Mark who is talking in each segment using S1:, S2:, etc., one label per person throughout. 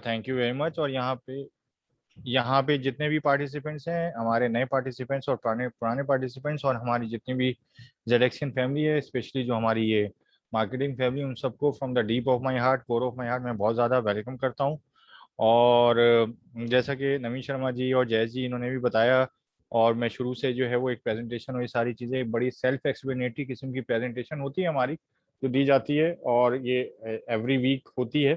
S1: Thank you very much. और यहाँ पे जितने भी पार्टिसिपेंट्स हैं, हमारे नए पार्टिसिपेंट्स और पुराने पुराने पार्टिसिपेंट्स, और हमारी जितनी भी जेडेक्सियन फैमिली है, स्पेशली जो हमारी ये मार्केटिंग फैमिली, उन सबको from the deep of my heart, core of my heart, मैं बहुत ज़्यादा वेलकम करता हूँ। और जैसा कि नवीन शर्मा जी और जयेश जी इन्होंने भी बताया, और मैं शुरू से जो है वो एक प्रेजेंटेशन और ये सारी चीज़ें बड़ी सेल्फ एक्सप्लेनेटरी किस्म की प्रेजेंटेशन होती है हमारी, जो दी जाती है, और ये एवरी वीक होती है।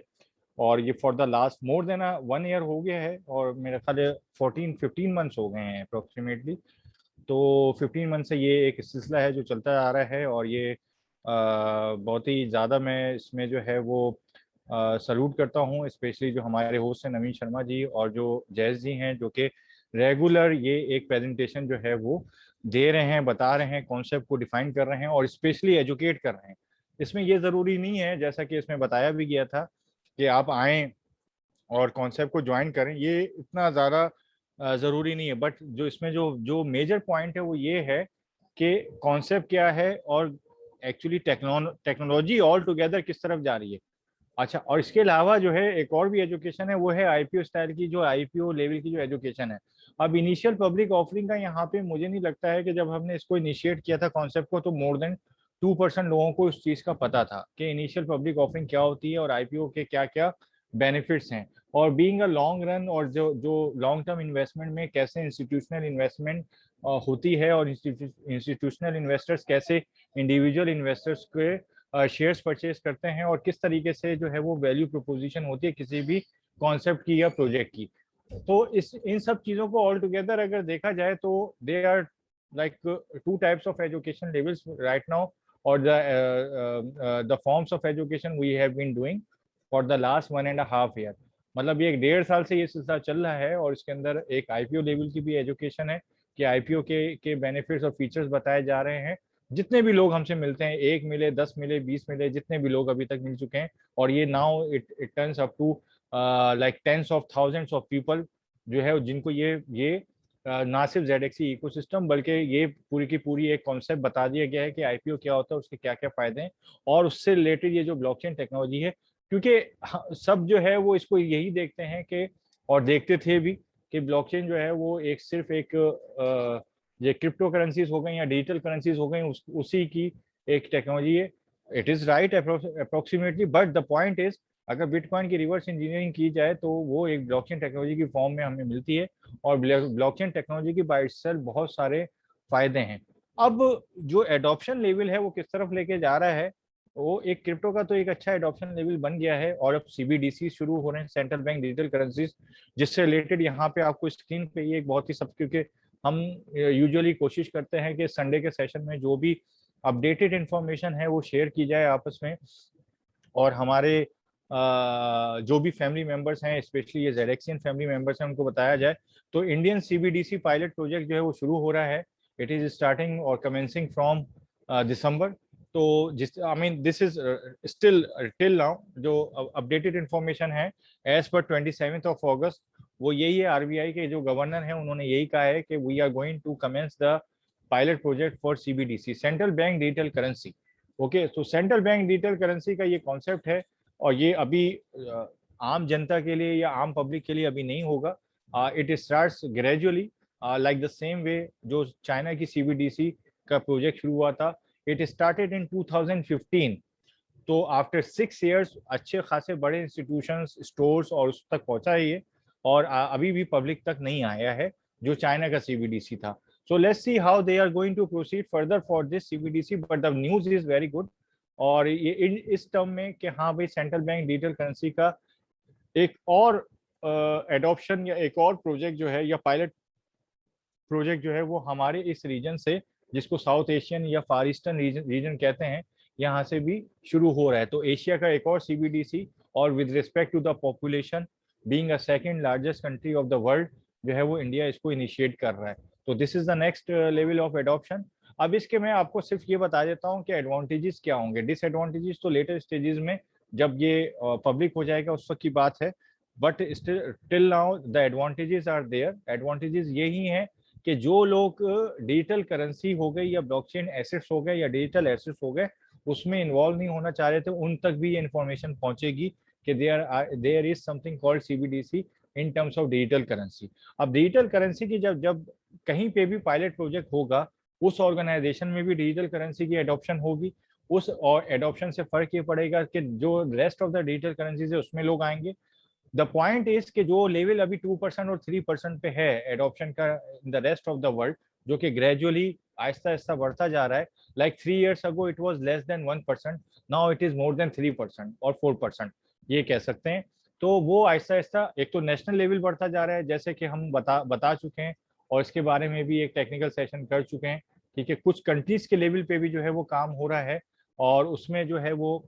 S1: और ये for the last more than 1 year हो गया है, और मेरे ख्याल है 14-15 मंथ्स हो गए हैं अप्रोक्सीमेटली। तो 15 मंथ से ये एक सिलसिला है जो चलता आ रहा है, और ये बहुत ही ज़्यादा मैं इसमें जो है वो सल्यूट करता हूँ, स्पेशली जो हमारे होस्ट हैं नवीन शर्मा जी और जो जयेश जी हैं, जो कि रेगुलर ये एक प्रेजेंटेशन जो है वो दे रहे हैं, बता रहे हैं, कॉन्सेप्ट को डिफाइन कर रहे हैं और स्पेशली एजुकेट कर रहे हैं। इसमें ये ज़रूरी नहीं है, जैसा कि इसमें बताया भी गया था, कि आप आएँ और कॉन्सेप्ट को ज्वाइन करें, ये इतना ज़्यादा ज़रूरी नहीं है। बट जो इसमें जो जो मेजर पॉइंट है वो ये है कि कॉन्सेप्ट क्या है, और एक्चुअली टेक्नोलॉजी ऑल टुगेदर किस तरफ जा रही है। अच्छा, और इसके अलावा जो है एक और भी एजुकेशन है, वो है आईपीओ स्टाइल की, जो आईपीओ लेवल की जो एजुकेशन है। अब इनिशियल पब्लिक ऑफरिंग का यहाँ पे मुझे नहीं लगता है कि जब हमने इसको इनिशिएट किया था कॉन्सेप्ट को, तो मोर देन 2% लोगों को उस चीज़ का पता था कि इनिशियल पब्लिक ऑफरिंग क्या होती है और आईपीओ के क्या क्या बेनिफिट्स हैं, और बीइंग अ लॉन्ग रन, और जो जो लॉन्ग टर्म इन्वेस्टमेंट में कैसे इंस्टीट्यूशनल इन्वेस्टमेंट होती है, और इंस्टीट्यूशनल इन्वेस्टर्स कैसे इंडिविजुअल इन्वेस्टर्स के शेयर्स परचेज करते हैं, और किस तरीके से जो है वो वैल्यू प्रोपोजिशन होती है किसी भी कॉन्सेप्ट की या प्रोजेक्ट की। तो इस इन सब चीज़ों को ऑल टुगेदर अगर देखा जाए, तो they are like two types of education levels right now, और the forms of education we have been doing for the last 1.5 year. मतलब ये 1.5 साल से ये सिलसिला चल रहा है, और इसके अंदर एक आईपीओ लेवल की भी एजुकेशन है कि आईपीओ के बेनिफिट्स और फीचर्स बताए जा रहे हैं। जितने भी लोग हमसे मिलते हैं, 1 मिले, 10 मिले, 20 मिले, जितने भी लोग अभी तक मिल चुके हैं, और ये now it turns up to like tens of thousands of people जो है, जिनको ये ना सिर्फ जेडएक्सी इकोसिस्टम, बल्कि ये पूरी की पूरी एक कॉन्सेप्ट बता दिया गया है कि आईपीओ क्या होता है, उसके क्या क्या फायदे हैं, और उससे रिलेटेड ये जो ब्लॉकचेन टेक्नोलॉजी है। क्योंकि सब जो है वो इसको यही देखते हैं कि, और देखते थे भी, कि ब्लॉकचेन जो है वो एक सिर्फ एक ये क्रिप्टो करेंसीज हो गई या डिजिटल करेंसीज हो गई, उसी की एक टेक्नोलॉजी है। It is right approximately, but the point is, अगर बिटकॉइन की रिवर्स इंजीनियरिंग की जाए तो वो एक ब्लॉकचेन टेक्नोलॉजी की फॉर्म में हमें मिलती है, और ब्लॉकचेन टेक्नोलॉजी की बाय इटसेल्फ बहुत सारे फायदे हैं। अब जो एडॉप्शन लेवल है वो किस तरफ लेके जा रहा है, वो एक क्रिप्टो का तो एक अच्छा एडॉप्शन लेवल बन गया है, और अब सीबीडीसी शुरू हो रहे हैं, सेंट्रल बैंक डिजिटल करेंसीज, जिससे रिलेटेड यहाँ पे आपको स्क्रीन पे ये एक बहुत ही सब, क्योंकि हम यूजुअली कोशिश करते हैं कि संडे के सेशन में जो भी अपडेटेड इंफॉर्मेशन है वो शेयर की जाए आपस में, और हमारे जो भी फैमिली मेंबर्स हैं, स्पेशली ये जेडेक्सियन फैमिली मेंबर्स हैं, उनको बताया जाए। तो इंडियन सीबीडीसी पायलट प्रोजेक्ट जो है वो शुरू हो रहा है। इट इज स्टार्टिंग और कमेंसिंग फ्रॉम दिसंबर। तो जिस I mean this is still till now जो अपडेटेड इंफॉर्मेशन है, एज पर 27 अगस्त, वो यही है, आरबीआई के जो गवर्नर हैं उन्होंने यही कहा है कि we are going to commence the pilot project for CBDC, central bank digital currency. Okay, तो सेंट्रल बैंक डिजिटल करेंसी का ये कॉन्सेप्ट है, और ये अभी आम जनता के लिए या आम पब्लिक के लिए अभी नहीं होगा। It starts gradually, like the same way जो चाइना की सीबीडीसी का प्रोजेक्ट शुरू हुआ था। It started in 2015। तो आफ्टर 6 इयर्स अच्छे खासे बड़े इंस्टीट्यूशंस, स्टोर्स और उस तक पहुंचा है ये, और अभी भी पब्लिक तक नहीं आया है, जो चाइना का सीबीडीसी था। So let's see how they are going to proceed further for this CBDC, but the news is very good. और ये इस टर्म में कि हाँ भाई, सेंट्रल बैंक डिजिटल करेंसी का एक और एडॉप्शन या एक और प्रोजेक्ट जो है, या पायलट प्रोजेक्ट जो है, वो हमारे इस रीजन से, जिसको साउथ एशियन या फार ईस्टर्न रीजन कहते हैं, यहाँ से भी शुरू हो रहा है। तो एशिया का एक और सीबीडीसी, और with respect to the population, being a second largest country of the world, जो है वो इंडिया इसको इनिशिएट कर रहा है। तो this is the next level of adoption. अब इसके मैं आपको सिर्फ ये बता देता हूँ कि एडवांटेजेस क्या होंगे। डिसएडवांटेजेस तो लेटर स्टेजेस में, जब ये पब्लिक हो जाएगा उस वक्त की बात है, but till now the advantages are there. Advantages यही हैं कि जो लोग डिजिटल करेंसी हो गई या ब्लॉकचेन एसेट्स हो गए या डिजिटल एसेट्स हो गए उसमें इन्वॉल्व नहीं होना चाह रहे थे, उन तक भी ये इन्फॉर्मेशन पहुंचेगी कि there is something called CBDC in terms of digital currency. अब डिजिटल करेंसी की जब जब कहीं पे भी पायलट प्रोजेक्ट होगा, उस ऑर्गेनाइजेशन में भी डिजिटल करेंसी की एडॉप्शन होगी। उस और एडॉप्शन से फर्क ये पड़ेगा कि जो rest of the digital currencies है उसमें लोग आएंगे। द पॉइंट इज कि जो लेवल अभी 2% और 3% पे है एडॉप्शन का in the rest of the world, जो कि ग्रेजुअली आहिस्ता आहिस्ता बढ़ता जा रहा है, like 3 years ago it was less than 1%, now it is more than 3% और 4%, ये कह सकते हैं। तो वो आहिस्ता आहिस्ता एक तो नेशनल लेवल बढ़ता जा रहा है, जैसे कि हम बता चुके हैं, और इसके बारे में भी एक टेक्निकल सेशन कर चुके हैं। ठीक है, कुछ कंट्रीज के लेवल पे भी जो है वो काम हो रहा है, और उसमें जो है वो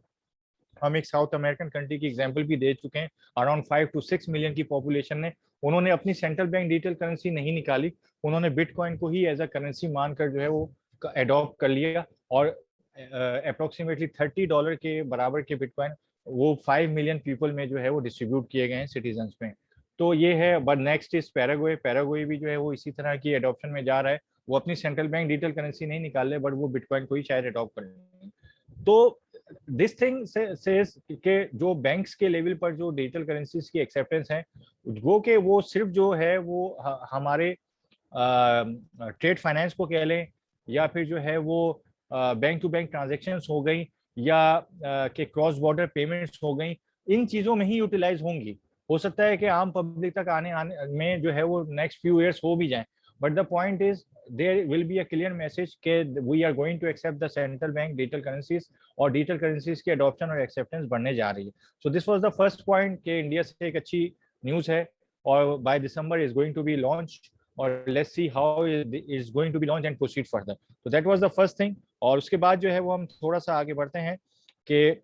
S1: हम एक साउथ अमेरिकन कंट्री की एग्जांपल भी दे चुके हैं। अराउंड 5 to 6 मिलियन की पॉपुलेशन ने, उन्होंने अपनी सेंट्रल बैंक डिजिटल करेंसी नहीं निकाली, उन्होंने बिटकॉइन को ही एज अ करेंसी मानकर जो है वो अडॉप्ट कर लिया, और अप्रोक्सीमेटली $30 के बराबर के बिटकॉइन वो 5 मिलियन पीपल में जो है वो डिस्ट्रीब्यूट किए गए हैं सिटीजन में। तो ये है। But next is Paraguay. Paraguay भी जो है वो इसी तरह की एडॉप्शन में जा रहा है, वो अपनी सेंट्रल बैंक डिजिटल करेंसी नहीं निकाल रहे, बट वो बिटकॉइन को ही शायद अडॉप्ट कर लेंगे। तो दिस थिंग सेज के जो बैंक्स के लेवल पर जो डिजिटल करेंसीज की एक्सेप्टेंस है, वो के वो सिर्फ जो है वो हमारे ट्रेड फाइनेंस को कह लें, या फिर जो है वो बैंक टू बैंक ट्रांजेक्शन्स हो गई, या के क्रॉस बॉर्डर पेमेंट्स हो गई, इन चीज़ों में ही यूटिलाइज होंगी। हो सकता है कि आम पब्लिक तक आने में जो है वो नेक्स्ट फ्यू ईयर्स हो भी जाए, but the point is there will be a clear message के we are going to accept the central bank digital currencies, और डिजिटल करेंसीज की अडॉप्शन और एक्सेप्टेंस बढ़ने जा रही है। So this was the first point कि इंडिया से एक अच्छी न्यूज़ है, और by December is going to be launch, और let's see how is going to be launch and proceed further. तो that was the first thing. और उसके बाद जो है वो हम थोड़ा सा आगे बढ़ते हैं कि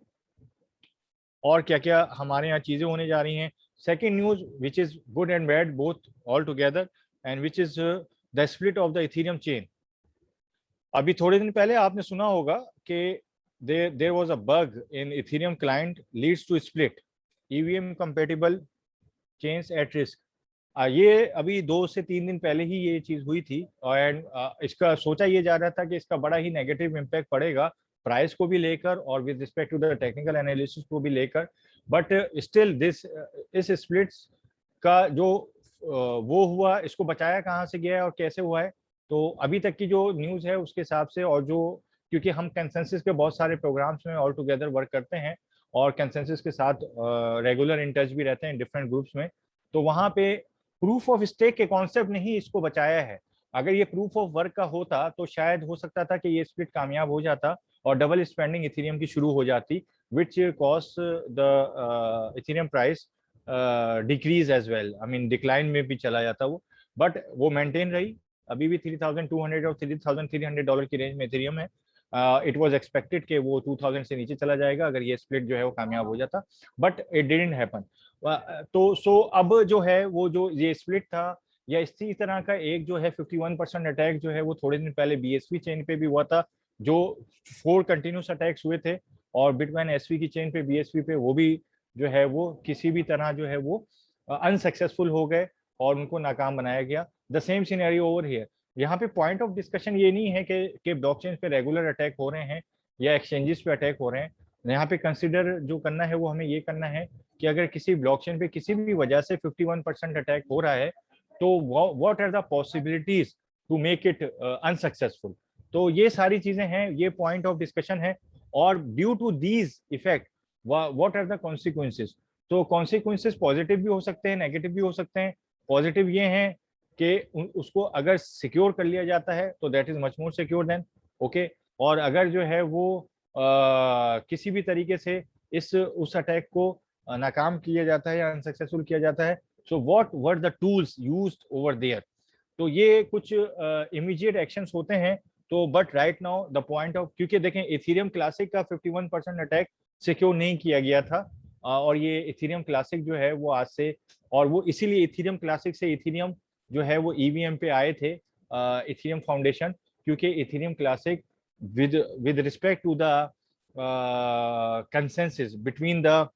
S1: और क्या क्या हमारे यहाँ चीज़ें होने जा रही हैं। Second news which is good and bad both all together, and which is the split of the Ethereum chain. अभी थोड़े दिन पहले आपने सुना होगा कि there was a bug in Ethereum client leads to split, EVM compatible chains at risk। ये अभी 2 से 3 दिन पहले ही ये चीज हुई थी, एंड इसका सोचा ये जा रहा था कि इसका बड़ा ही नेगेटिव इम्पैक्ट पड़ेगा प्राइस को भी लेकर और with respect to the technical analysis को भी लेकर। बट स्टिल दिस इस स्प्लिट्स का जो वो हुआ, इसको बचाया कहाँ से गया है और कैसे हुआ है। तो अभी तक की जो न्यूज़ है उसके हिसाब से, और जो क्योंकि हम कंसेंसस के बहुत सारे प्रोग्राम्स में ऑल टुगेदर वर्क करते हैं, और कंसेंसस के साथ रेगुलर इन टच भी रहते हैं डिफरेंट ग्रुप्स में, तो वहाँ पे प्रूफ ऑफ स्टेक के कॉन्सेप्ट ने ही इसको बचाया है। अगर ये प्रूफ ऑफ वर्क का होता तो शायद हो सकता था कि ये स्प्लिट कामयाब हो जाता और डबल स्पेंडिंग इथेरियम की शुरू हो जाती, which caused the Ethereum price decrease as well, I mean decline में भी चला जाता वो, बट वो मेंटेन रही। अभी भी 3200 और $3300 की रेंज में इथेरियम है। इट वाज एक्सपेक्टेड कि वो 2000 से नीचे चला जाएगा अगर ये स्प्लिट जो है वो कामयाब हो जाता, बट इट डिडंट हैपन। तो सो अब जो है वो जो ये स्प्लिट था, या इसी तरह का एक जो है 51% अटैक जो है वो थोड़े दिन पहले BSV चेन पे भी हुआ था, जो 4 कंटिन्यूस अटैक्स हुए थे, और बिटकॉइन SV की चेन पे BSV पे वो भी जो है वो किसी भी तरह जो है वो अनसक्सेसफुल हो गए और उनको नाकाम बनाया गया। The same scenario over here. यहाँ पे पॉइंट ऑफ डिस्कशन ये नहीं है कि ब्लॉकचेन पे रेगुलर अटैक हो रहे हैं या एक्सचेंजेस पे अटैक हो रहे हैं। यहाँ पे कंसिडर जो करना है वो हमें ये करना है कि अगर किसी ब्लॉकचेन पे किसी भी वजह से 51% अटैक हो रहा है, तो what are the possibilities to make it unsuccessful. तो ये सारी चीजें हैं, ये पॉइंट ऑफ डिस्कशन है। और due to these effect what are the consequences. तो कॉन्सिक्वेंसेज पॉजिटिव भी हो सकते हैं, नेगेटिव भी हो सकते हैं। पॉजिटिव ये हैं कि उसको अगर सिक्योर कर लिया जाता है तो that is much more secure than okay. और अगर जो है वो किसी भी तरीके से उस अटैक को नाकाम किया जाता है या अनसक्सेसफुल किया जाता है, so what were the tools used over there. तो ये कुछ इमीडिएट एक्शंस होते हैं। तो but right now the point of, क्योंकि देखें इथेरियम क्लासिक का 51% अटैक सिक्योर नहीं किया गया था, और ये इथेरियम क्लासिक जो है वो आज से, और वो इसीलिए इथेरियम क्लासिक से इथेरियम जो है वो EVM पे आए थे, इथेरियम फाउंडेशन, क्योंकि Ethereum classic with respect to the consensus between the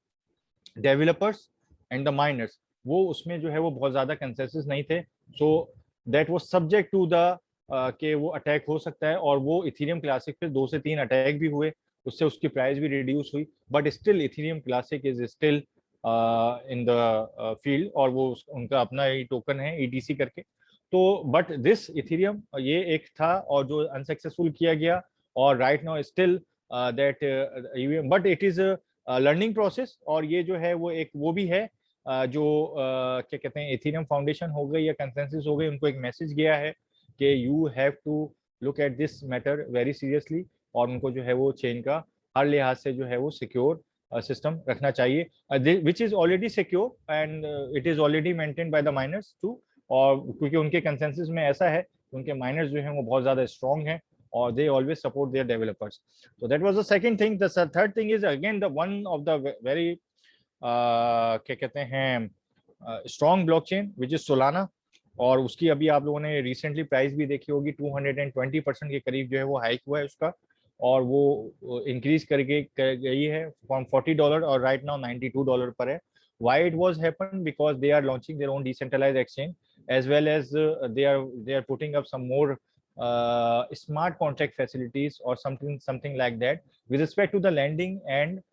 S1: developers and the miners, वो उसमें जो है वो बहुत ज्यादा कंसेंसस नहीं थे। So that was subject to the कि वो अटैक हो सकता है, और वो इथेरियम क्लासिक पे 2 से 3 अटैक भी हुए, उससे उसकी प्राइस भी रिड्यूस हुई, but still Ethereum classic is still in the field, और वो उनका अपना ही टोकन है ETC करके। तो बट दिस इथेरियम ये एक था और जो अनसक्सेसफुल किया गया, और right now still that but it is learning process. और ये जो है वो एक वो भी है जो क्या कहते हैं, इथेरियम फाउंडेशन हो गई या कंसेंसस हो गई, उनको एक मैसेज गया है कि you have to look at this matter very seriously, और उनको जो है वो चेन का हर लिहाज से जो है वो सिक्योर सिस्टम रखना चाहिए, which is already secure and it is already maintained by the miners too. और क्योंकि उनके कंसेंसस में ऐसा है, उनके माइनर्स जो हैं वो बहुत ज्यादा स्ट्रॉन्ग हैं और they always support their developers. So that was the second thing. The third thing is again the one of the very क्या कहते हैं strong blockchain which is Solana, और उसकी अभी आप लोगों ने रिसेंटली प्राइस भी देखी होगी, 220% के करीब जो है वो हाइक हुआ है उसका, और वो इंक्रीज करके गई है फ्रॉम $40 और राइट नाउ $92 पर है। Why it was happened? Because they are launching their own decentralized exchange, as well as they are putting up some more smart contract facilities or something like that with respect to the lending and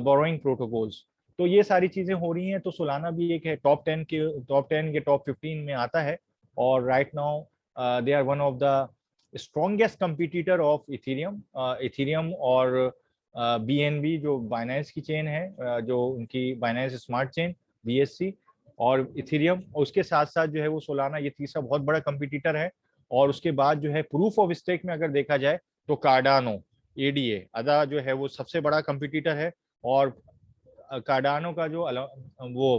S1: borrowing protocols. तो ये सारी चीजें हो रही हैं। तो Solana भी एक है टॉप 10 के टॉप 15 में आता है, और right now they are one of the strongest competitor of Ethereum और BNB जो बाइनेंस की चेन है, जो उनकी बाइनेंस स्मार्ट चेन BSC और इथेरियम, उसके साथ साथ जो है वो सोलाना, ये तीसरा बहुत बड़ा कंपिटिटर है। और उसके बाद जो है प्रूफ ऑफ स्टेक में अगर देखा जाए तो कार्डानो ADA अदा जो है वो सबसे बड़ा कंपिटिटर है। और कार्डानो का जो वो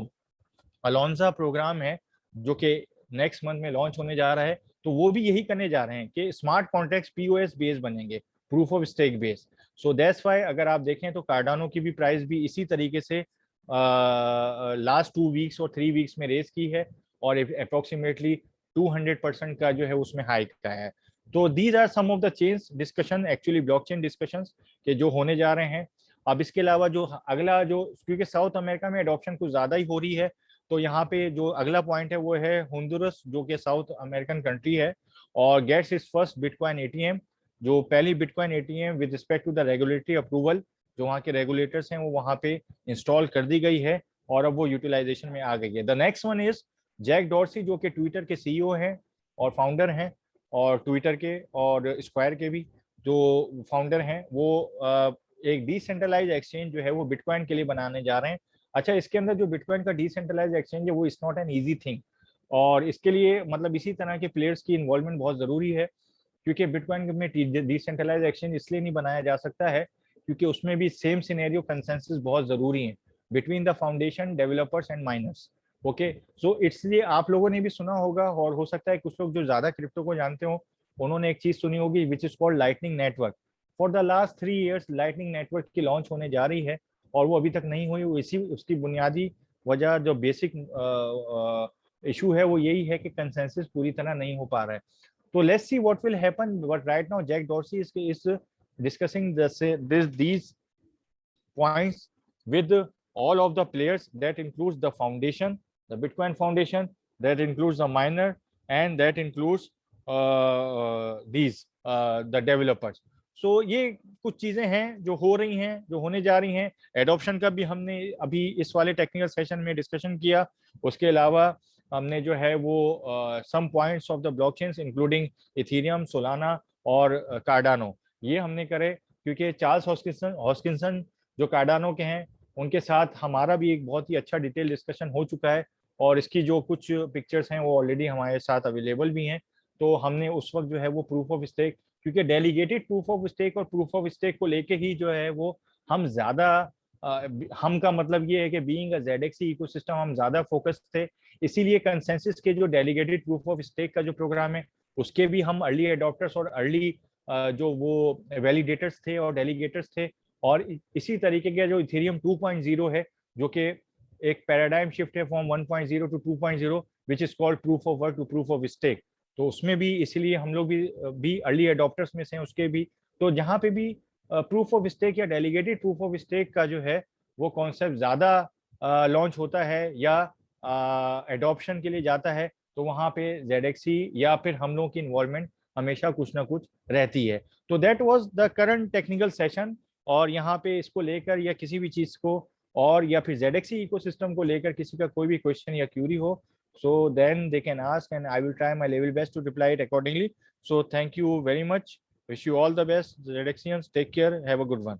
S1: अलोंजा प्रोग्राम है जो कि नेक्स्ट मंथ में लॉन्च होने जा रहा है, तो वो भी यही करने जा रहे हैं कि स्मार्ट कॉन्ट्रैक्ट्स POS बेस बनेंगे, proof of stake base. So that's why अगर आप देखें तो कार्डानो की भी प्राइस भी इसी तरीके से लास्ट 2 वीक्स और 3 वीक्स में रेस की है, और अप्रोक्सीमेटली 200% का जो है उसमें हाइक का है। तो these are some of the change discussion, actually blockchain discussions के जो होने जा रहे हैं। अब इसके अलावा जो अगला जो, क्योंकि साउथ अमेरिका में एडॉप्शन कुछ ज्यादा ही हो रही है, तो यहाँ पे जो अगला पॉइंट है वो है होंडुरस, जो कि साउथ अमेरिकन कंट्री है, और gets its first bitcoin ATM, जो पहली bitcoin ATM with respect to the regulatory approval, जो वहाँ के रेगुलेटर्स हैं वो वहाँ पे इंस्टॉल कर दी गई है, और अब वो यूटिलाइजेशन में आ गई है। The next one is Jack Dorsey, जो कि ट्विटर के CEO हैं और फाउंडर हैं, और ट्विटर के और स्क्वायर के भी जो फाउंडर हैं, वो एक डिसेंट्रलाइज एक्सचेंज जो है वो बिटकॉइन के लिए बनाने जा रहे हैं। अच्छा, इसके अंदर जो बिटकॉइन का डिसेंट्रलाइज एक्सचेंज है वो is not an easy thing, और इसके लिए मतलब इसी तरह के प्लेयर्स की इन्वॉल्वमेंट बहुत जरूरी है, क्योंकि बिटकॉइन में डिसेंट्रलाइज एक्सचेंज इसलिए नहीं बनाया जा सकता है क्योंकि उसमें भी सेम सिनेरियो कंसेंसस बहुत जरूरी है between the foundation, developers and miners. Okay, so इसलिए आप लोगों ने भी सुना होगा, और हो सकता है कुछ लोग जो ज्यादा क्रिप्टो को जानते हो उन्होंने एक चीज सुनी होगी विच is called lightning network. For the last 3 years lightning network की लॉन्च होने जा रही है, और वो अभी तक नहीं हुई। वो इसी उसकी बुनियादी वजह, जो बेसिक इशू है वो यही है कि कंसेंसस पूरी तरह नहीं हो पा रहा है। तो let's see what will happen, but right now Jack Dorsey is discussing these points with all of the players, that includes the foundation, the Bitcoin Foundation, that includes the miner, and that includes the developers. So ये कुछ चीजें हैं जो हो रही हैं, जो होने जा रही हैं। एडॉप्शन का भी हमने अभी इस वाले टेक्निकल सेशन में डिस्कशन किया। उसके अलावा हमने जो है वो some points of the blockchains including Ethereum, Solana और कार्डानो, ये हमने करे, क्योंकि चार्ल्स हॉस्किंसन जो कार्डानो के हैं उनके साथ हमारा भी एक बहुत ही अच्छा डिटेल डिस्कशन हो चुका है, और इसकी जो कुछ पिक्चर्स हैं वो ऑलरेडी हमारे साथ अवेलेबल भी हैं। तो हमने उस वक्त जो है वो प्रूफ ऑफ स्टेक, क्योंकि डेलीगेटेड प्रूफ ऑफ स्टेक और प्रूफ ऑफ स्टेक को लेके ही जो है वो हम ज्यादा हम का मतलब ये है कि बीइंग अ ZXC इकोसिस्टम हम ज्यादा फोकस थे, इसीलिए कंसेंसस के जो डेलीगेटेड प्रूफ ऑफ स्टेक का जो प्रोग्राम है उसके भी हम अर्ली अडॉप्टर्स और अर्ली जो वो वैलिडेटर्स थे और डेलीगेटर्स थे। और इसी तरीके का जो इथेरियम 2.0 है, जो कि एक पैराडाइम शिफ्ट है from 1.0 to 2.0 which is called proof of work to proof of stake, तो उसमें भी इसीलिए हम लोग भी अर्ली अडॉप्टर्स में से हैं उसके भी। तो जहाँ पे भी प्रूफ ऑफ स्टेक या डेलीगेटेड प्रूफ ऑफ स्टेक का जो है वो कॉन्सेप्ट ज्यादा लॉन्च होता है या एडॉप्शन के लिए जाता है, तो वहाँ पे ZXC या फिर हम लोगों की इन्वॉल्वमेंट हमेशा कुछ ना कुछ रहती है। तो that was the current technical session, और यहाँ पे इसको लेकर या किसी भी चीज को और या फिर ZXC इकोसिस्टम को लेकर किसी का कोई भी क्वेश्चन या क्यूरी हो, so then they can ask and I will try my level best to reply it accordingly. So thank you very much. Wish you all the best, ZXCians. Take care. Have a good one.